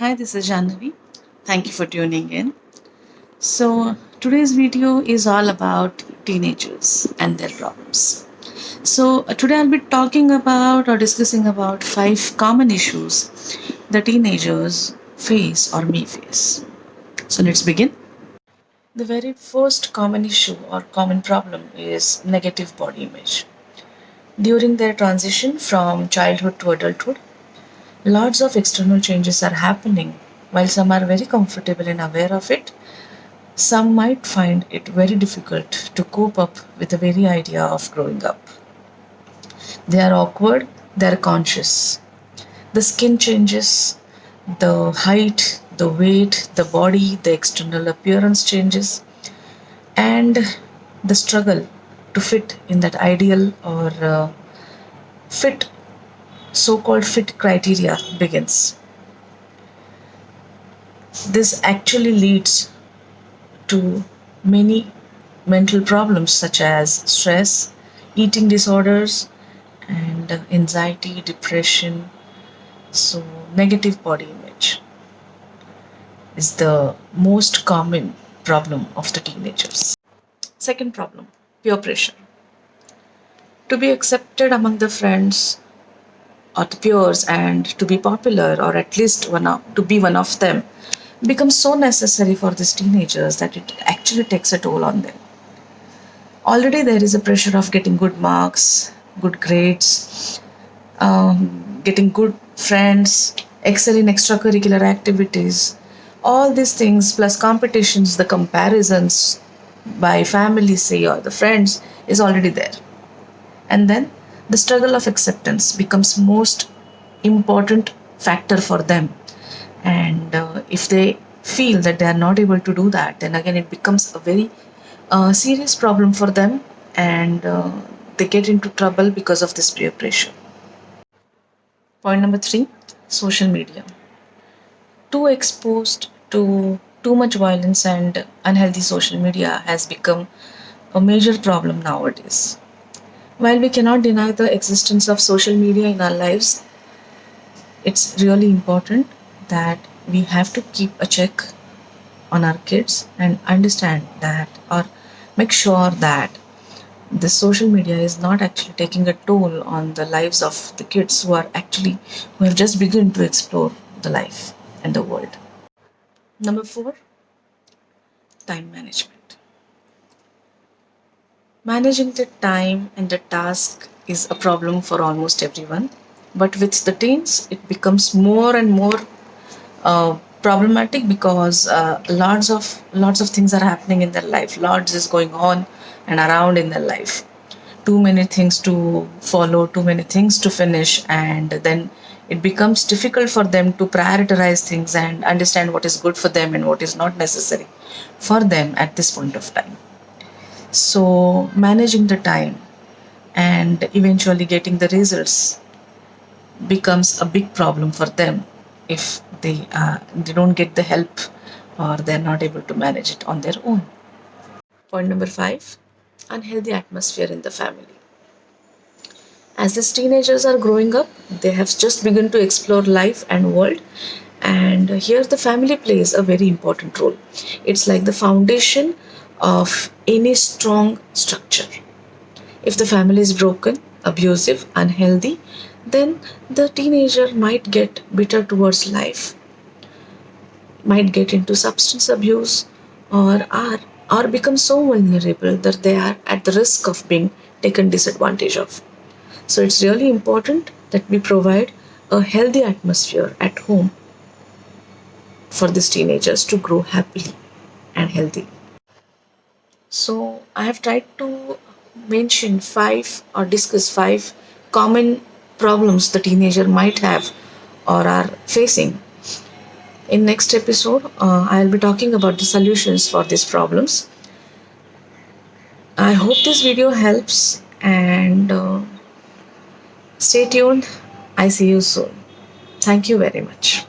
Hi, this is Janvi. Thank you for tuning in. Today's video is all about teenagers and their problems. Today I'll be talking about or discussing about 5 common issues the teenagers face or may face. So, let's begin. The very first common issue or common problem is negative body image. During their transition from childhood to adulthood, lots of external changes are happening. While some are very comfortable and aware of it, some might find it very difficult to cope up with the very idea of growing up. They are awkward, they are conscious. The skin changes, the height, the weight, the body, the external appearance changes, and the struggle to fit in that ideal or fit, so called fit criteria begins. This actually leads to many mental problems such as stress, eating disorders, and anxiety, depression. So, negative body image is the most common problem of the teenagers. Second problem, peer pressure. To be accepted among the friends or the peers and to be popular or at least to be one of them becomes so necessary for these teenagers that it actually takes a toll on them. Already there is a pressure of getting good marks, good grades, getting good friends, excel in extracurricular activities. All these things plus competitions, the comparisons by family, say, or the friends is already there. And then the struggle of acceptance becomes most important factor for them. And if they feel that they are not able to do that, then again it becomes a very serious problem for them, and they get into trouble because of this peer pressure. Point number 3, social media. Too exposed to too much violence and unhealthy social media has become a major problem nowadays. While we cannot deny the existence of social media in our lives, it's really important that we have to keep a check on our kids and understand that or make sure that the social media is not actually taking a toll on the lives of the kids who have just begun to explore the life and the world. Number 4, time management. Managing the time and the task is a problem for almost everyone, but with the teens it becomes more and more problematic because lots of things are happening in their life. Lots is going on and around in their life. Too many things to follow, too many things to finish, and then it becomes difficult for them to prioritize things and understand what is good for them and what is not necessary for them at this point of time. So managing the time and eventually getting the results becomes a big problem for them if they don't get the help or they're not able to manage it on their own. Point number 5, unhealthy atmosphere in the family. As these teenagers are growing up, they have just begun to explore life and world, and here the family plays a very important role. It's like the foundation of any strong structure. If the family is broken, abusive, unhealthy, then the teenager might get bitter towards life, might get into substance abuse, or become so vulnerable that they are at the risk of being taken disadvantage of. So it's really important that we provide a healthy atmosphere at home for these teenagers to grow happily and healthy. So I have tried to mention 5 common problems the teenager might have or are facing. In next episode, I'll be talking about the solutions for these problems. I hope this video helps, and stay tuned. I see you soon. Thank you very much.